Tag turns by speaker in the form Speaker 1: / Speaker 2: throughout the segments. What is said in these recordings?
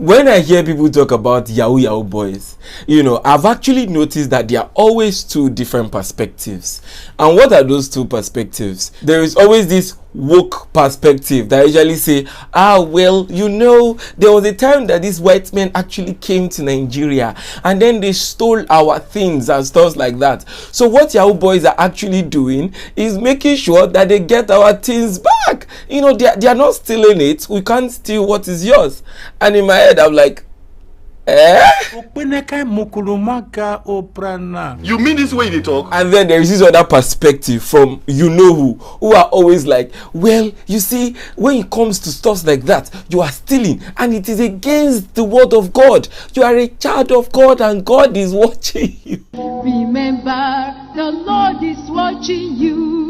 Speaker 1: when I hear people talk about Yahoo boys, I've actually noticed that there are always two different perspectives. And what are those two perspectives? There is always this woke perspective that usually say, well, there was a time that these white men actually came to Nigeria and then they stole our things and stuff like that. So what Yahoo boys are actually doing is making sure that they get our things back. They are not stealing it. We can't steal what is yours. And in my head, I'm like, You
Speaker 2: mean this way they talk?
Speaker 1: And then there is this other perspective from who are always like, well, you see, when it comes to stuff like that, you are stealing and it is against the word of God. You are a child of God and God is watching you.
Speaker 3: Remember, the Lord is watching you.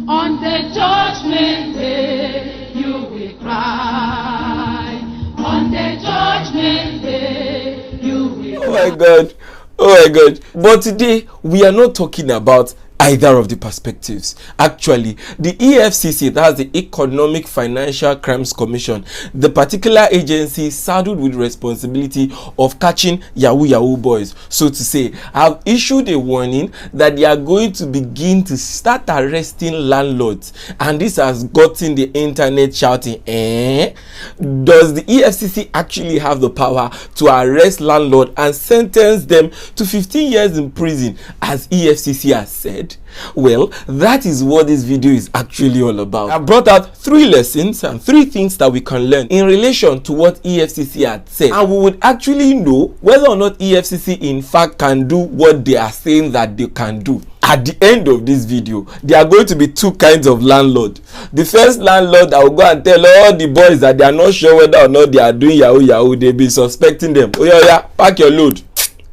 Speaker 3: On the judgment day, you will cry. On the judgment day, you will.
Speaker 1: Oh my God. But today, we are not talking about either of the perspectives. Actually, the Efcc, that's the Economic Financial Crimes Commission, the particular agency saddled with responsibility of catching Yahoo boys, so to say, have issued a warning that they are going to begin to start arresting landlords. And this has gotten the internet shouting, does the Efcc actually have the power to arrest landlord and sentence them to 15 years in prison, as Efcc has said? Well, that is what this video is actually all about. I brought out 3 lessons and 3 things that we can learn in relation to what Efcc had said, and we would actually know whether or not Efcc in fact can do what they are saying that they can do. At the end of this video, there are going to be 2 kinds of landlord. The first landlord that will go and tell all the boys that they are not sure whether or not they are doing Yahoo, they'll be suspecting them. Oh yeah, pack your load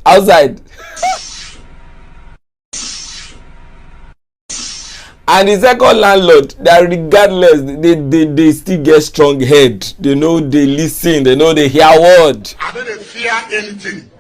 Speaker 1: outside. And the second landlord, that regardless, they still get strong head. They know they listen, they know they hear word.
Speaker 2: I don't fear anything.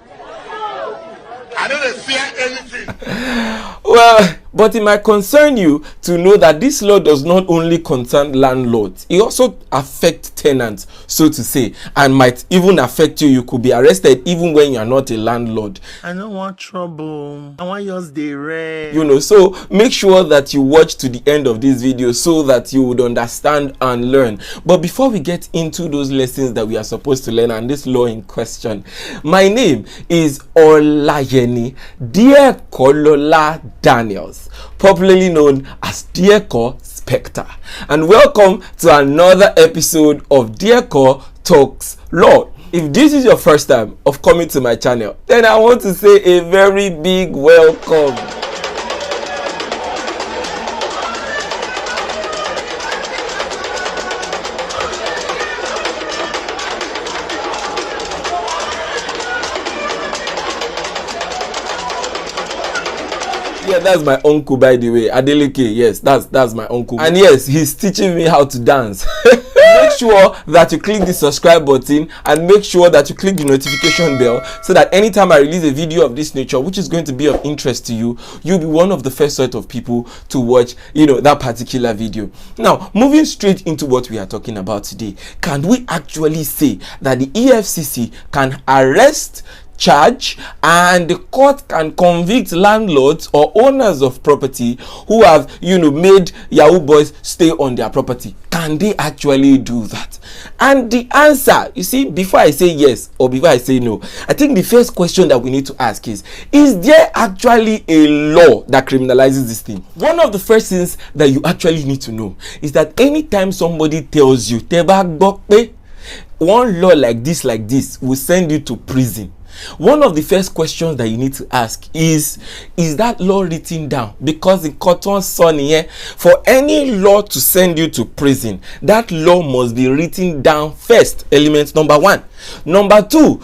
Speaker 1: Well, but it might concern you to know that this law does not only concern landlords, it also affects tenants, so to say, and might even affect you. You could be arrested even when you are not a landlord.
Speaker 4: I don't want trouble. I want yours the rent.
Speaker 1: So make sure that you watch to the end of this video so that you would understand and learn. But before we get into those lessons that we are supposed to learn and this law in question, my name is Olayeni Dieko Daniels, popularly known as Dieko Spectre, and welcome to another episode of Dieko Talks Law. If this is your first time of coming to my channel, then I want to say a very big welcome. Yeah, that's my uncle, by the way. Adeleke, yes, that's my uncle. And yes, he's teaching me how to dance. Make sure that you click the subscribe button and make sure that you click the notification bell so that anytime I release a video of this nature, which is going to be of interest to you, you'll be one of the first set of people to watch, that particular video. Now, moving straight into what we are talking about today, can we actually say that the EFCC can arrest, charge, and the court can convict landlords or owners of property who have made Yahoo boys stay on their property? Can they actually do that? And the answer, you see, before I say yes or before I say no, I think the first question that we need to ask is there actually a law that criminalizes this thing? One of the first things that you actually need to know is that anytime somebody tells you one law like this will send you to prison, one of the first questions that you need to ask is that law written down? Because in Cotton Son here, for any law to send you to prison, that law must be written down first. Element number 1. Number 2,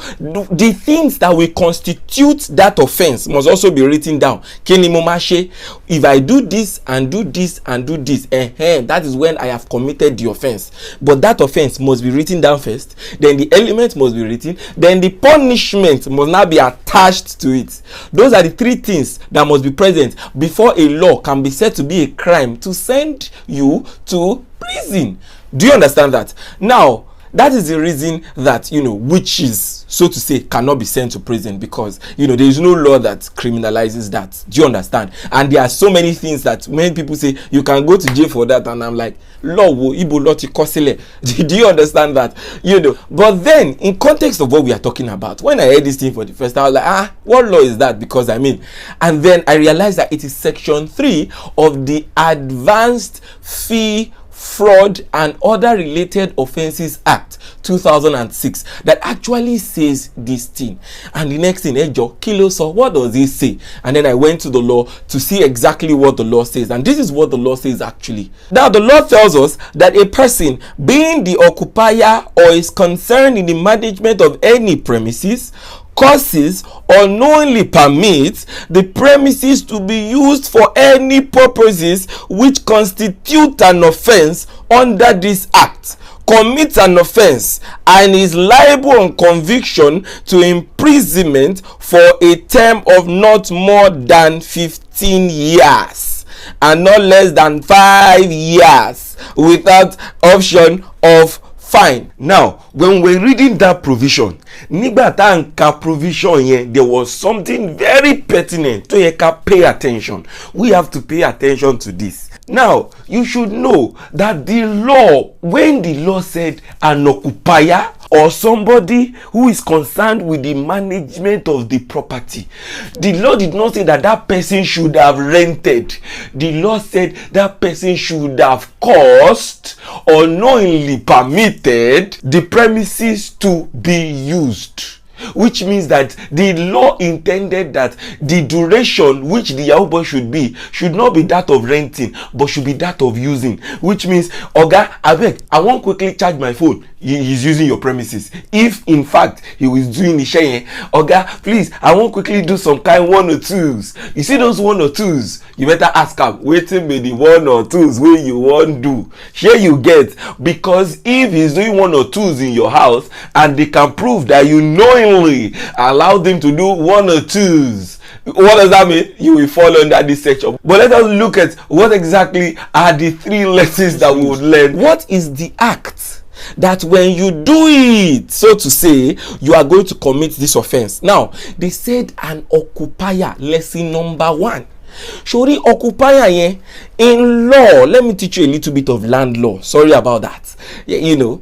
Speaker 1: the things that will constitute that offense must also be written down. If I do this and do this and do this, that is when I have committed the offense. But that offense must be written down first. Then the element must be written. Then the punishment must not be attached to it. Those are the 3 things that must be present before a law can be said to be a crime to send you to prison. Do you understand that? Now, that is the reason that, witches, so to say, cannot be sent to prison, because, there is no law that criminalizes that. Do you understand? And there are so many things that many people say you can go to jail for that, and I'm like, law wo ibo loti kosile. Do you understand that? But then, in context of what we are talking about, when I heard this thing for the first time, I was like, what law is that? Because and then I realized that it is section 3 of the Advanced Fee, Fraud and Other Related Offences Act 2006 that actually says this thing. And the next thing, Kilo, so what does it say? And then I went to the law to see exactly what the law says. And this is what the law says actually. Now, the law tells us that a person being the occupier or is concerned in the management of any premises causes or knowingly permits the premises to be used for any purposes which constitute an offense under this act, commits an offense, and is liable on conviction to imprisonment for a term of not more than 15 years and not less than 5 years without option of fine. Now, when we're reading that provision, provision, there was something very pertinent to pay attention. We have to pay attention to this. Now, you should know that the law, when the law said an occupier or somebody who is concerned with the management of the property, the law did not say that that person should have rented. The law said that person should have caused or knowingly permitted the premises to be used. Which means that the law intended that the duration which the Yahoo should not be that of renting, but should be that of using. Which means, Oga, I won't quickly charge my phone. He's using your premises. If in fact he was doing the sharing, Oga, please, I won't quickly do some kind 1 or 2s. You see those 1 or 2s, you better ask him, waiting be the 1 or 2s where you won't do. Here you get, because if he's doing 1 or 2s in your house and they can prove that you knowingly allowed him to do 1 or 2s, what does that mean? You will fall under this section. But let us look at what exactly are the 3 lessons that we would learn. What is the act that when you do it, so to say, you are going to commit this offense? Now, they said an occupier, lesson number 1. Shori occupier in law, let me teach you a little bit of land law. Sorry about that.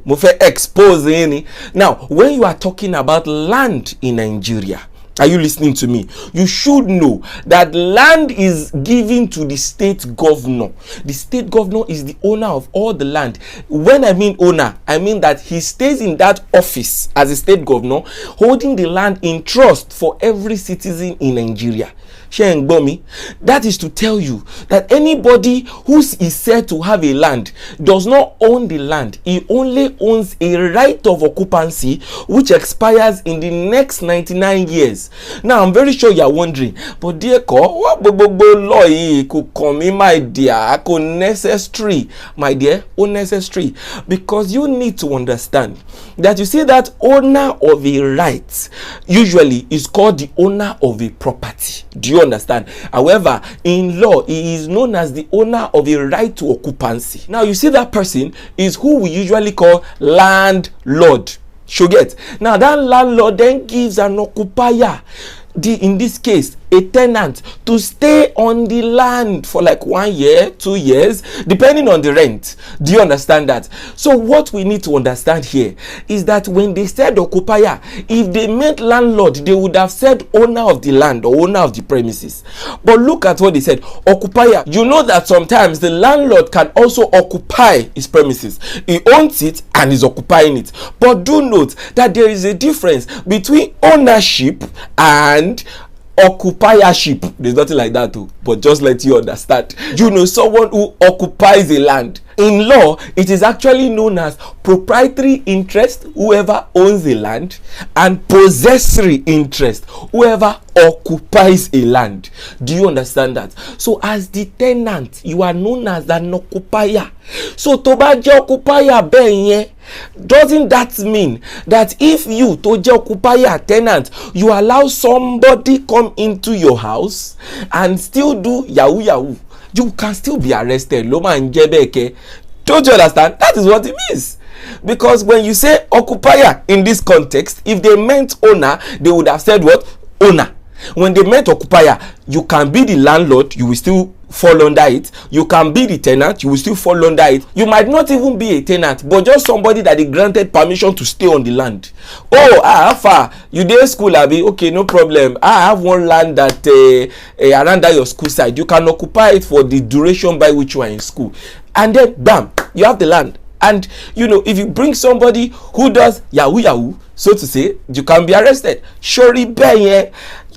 Speaker 1: Mo fe expose any. Now, when you are talking about land in Nigeria, are you listening to me? You should know that land is given to the state governor. The state governor is the owner of all the land. When I mean owner, I mean that he stays in that office as a state governor, holding the land in trust for every citizen in Nigeria. That is to tell you that anybody who is said to have a land does not own the land. He only owns a right of occupancy which expires in the next 99 years. Now, I'm very sure you are wondering, but Dieko, what law could come in, my dear? Unnecessary, my dear, unnecessary. Because you need to understand that you see that owner of a right usually is called the owner of a property. Do you understand? However, in law, he is known as the owner of a right to occupancy. Now, you see that person is who we usually call landlord. Get? Now, that landlord then gives an occupier, in this case, a tenant, to stay on the land for like 1 year, 2 years, depending on the rent. Do you understand that? So what we need to understand here is that when they said occupier, if they meant landlord, they would have said owner of the land or owner of the premises. But look at what they said, occupier. You know that sometimes the landlord can also occupy his premises. He owns it and is occupying it. But do note that there is a difference between ownership and occupiership. There's nothing like that too, but just let you understand. Someone who occupies a land. In law, it is actually known as proprietary interest, whoever owns the land, and possessory interest, whoever occupies a land. Do you understand that? So as the tenant, you are known as an occupier. So toba je occupier benye, doesn't that mean that if you to je occupier tenant, you allow somebody come into your house and still do yahoo, you can still be arrested? Loma njebeke. Don't you understand? That is what it means. Because when you say occupier in this context, if they meant owner, they would have said what? Owner. When they meant occupier, you can be the landlord, you will still fall under it. You can be the tenant, you will still fall under it. You might not even be a tenant, but just somebody that they granted permission to stay on the land. Oh, how far? You dey school, abi? Okay, no problem. I have one land that around your school side. You can occupy it for the duration by which you are in school. And then, bam, you have the land. And, you know, if you bring somebody who does Yahoo, so to say, you can be arrested. Surely,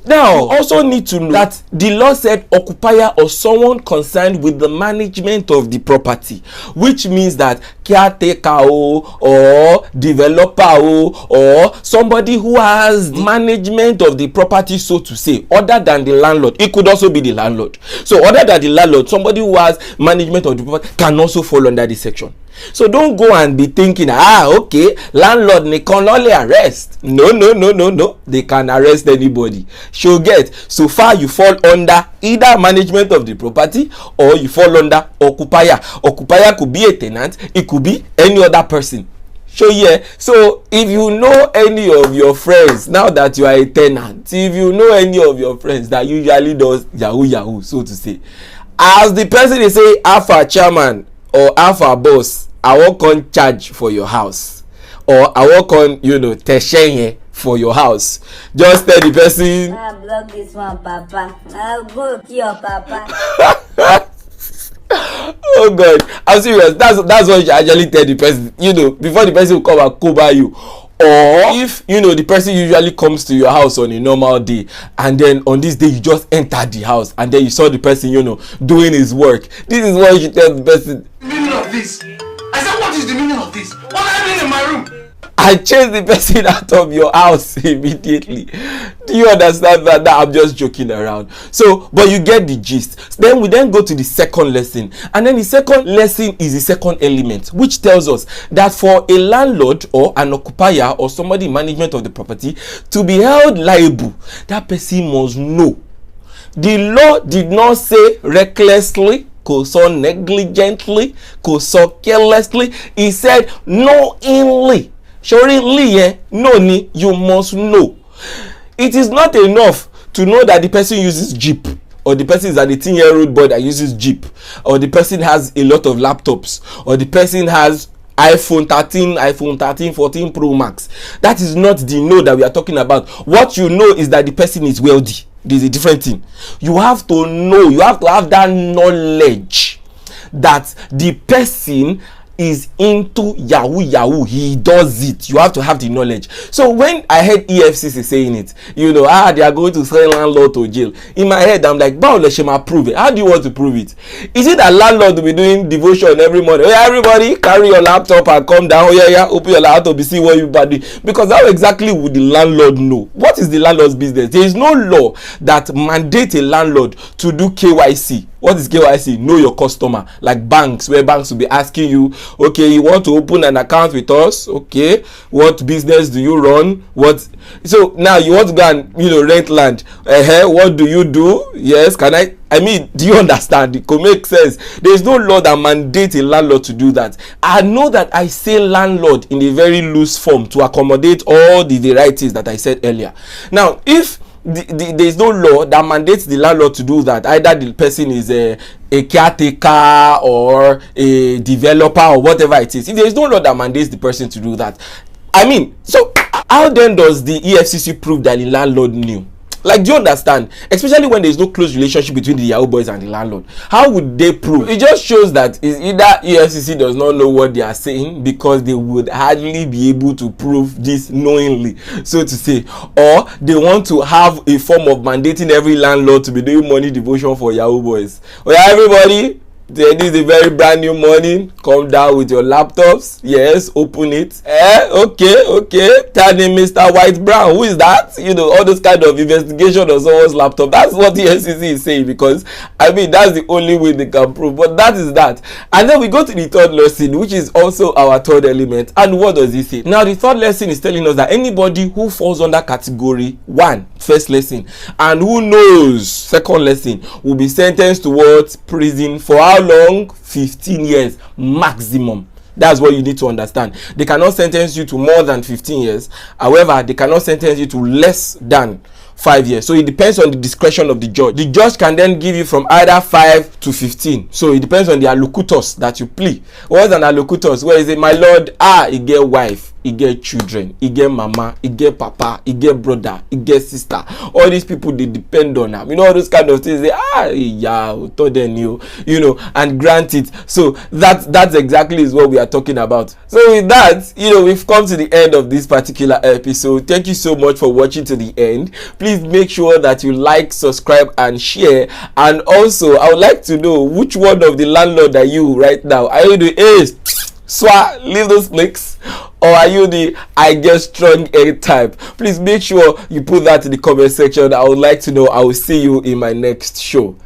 Speaker 1: now, you also need to know that the law said occupier or someone concerned with the management of the property, which means that caretaker or developer or somebody who has management of the property, so to say, other than the landlord. It could also be the landlord. So other than the landlord, somebody who has management of the property can also fall under this section. So don't go and be thinking, okay, landlord they can only arrest. No. They can arrest anybody. She'll get. So far you fall under either management of the property or you fall under occupier. Occupier could be a tenant. It could be any other person. So yeah. So if you know any of your friends, now that you are a tenant, if you know any of your friends that usually does Yahoo, so to say, as the person they say alpha chairman or alpha boss, I won't come charge for your house, or I won't come, teshenye for your house. Just tell the person.
Speaker 5: I block this one, Papa. I'll go kill your Papa.
Speaker 1: Oh God, I'm serious. That's what you actually tell the person. Before the person will come and cover you. Or if the person usually comes to your house on a normal day, and then on this day you just enter the house and then you saw the person doing his work. This is what you should tell the person.
Speaker 2: The meaning of this? I said, what is the meaning of this? What am I doing in my room?
Speaker 1: I chase the person out of your house immediately. Do you understand that? I'm just joking around. So, but you get the gist. Then we go to the second lesson. And then the second lesson is the second element, which tells us that for a landlord or an occupier or somebody in management of the property to be held liable, that person must know. The law did not say recklessly, so negligently, so carelessly. He said knowingly. Surely, you must know. It is not enough to know that the person uses Jeep, or the person is an 18-year-old boy that uses Jeep, or the person has a lot of laptops, or the person has iPhone 13, 14 Pro Max. That is not the know that we are talking about. What you know is that the person is wealthy. This is a different thing. You have to know, you have to have that knowledge that the person is into Yahoo, he does it. You have to have the knowledge. So when I heard Efcc saying it, they are going to send landlord to jail. In my head, I'm like, prove it. How do you want to prove it? Is it that landlord will be doing devotion every morning? Oh, everybody carry your laptop and come down. Oh, open your laptop and see what you do. Because how exactly would the landlord know? What is the landlord's business? There is no law that mandates a landlord to do KYC. What is KYC? Know your customer. Like banks, where banks will be asking you, okay, you want to open an account with us? Okay, what business do you run? So now you want to go and rent land. What do you do? Yes, do you understand? It could make sense. There is no law that mandates a landlord to do that. I know that I say landlord in a very loose form to accommodate all the varieties that I said earlier. Now, if there is no law that mandates the landlord to do that, either the person is a caretaker or a developer or whatever it is, if there is no law that mandates the person to do that, so how then does the EFCC prove that the landlord knew? Like, do you understand? Especially when there is no close relationship between the Yahoo boys and the landlord. How would they prove? It just shows that it's either EFCC does not know what they are saying, because they would hardly be able to prove this knowingly, so to say, or they want to have a form of mandating every landlord to be doing money devotion for Yahoo boys. Well, everybody, this is a very brand new morning. Come down with your laptops. Yes, open it. Okay. Tell him Mr. White Brown. Who is that? All those kind of investigation on someone's laptop. That's what the Efcc is saying, because that's the only way they can prove. But that is that. And then we go to the third lesson, which is also our third element. And what does it say? Now, the third lesson is telling us that anybody who falls under category 1, first lesson, and who knows, second lesson, will be sentenced towards prison for how long? 15 years maximum. That's what you need to understand. They cannot sentence you to more than 15 years. However, they cannot sentence you to less than 5 years. So it depends on the discretion of the judge. The judge can then give you from either 5 to 15. So it depends on the allocutus that you plea. What's an allocutus? Where is it? My lord, he get wife, he get children, he get mama, he get papa, he get brother, he get sister. All these people, they depend on him. You know, all those kind of things. They told them you know, and grant it. So that's exactly is what we are talking about. So with that, we've come to the end of this particular episode. Thank you so much for watching to the end. Please make sure that you like, subscribe, and share. And also, I would like to know which one of the landlord are you right now. Are you the Ace? Leave those links. Or are you the I get strong A type? Please make sure you put that in the comment section. I would like to know. I will see you in my next show.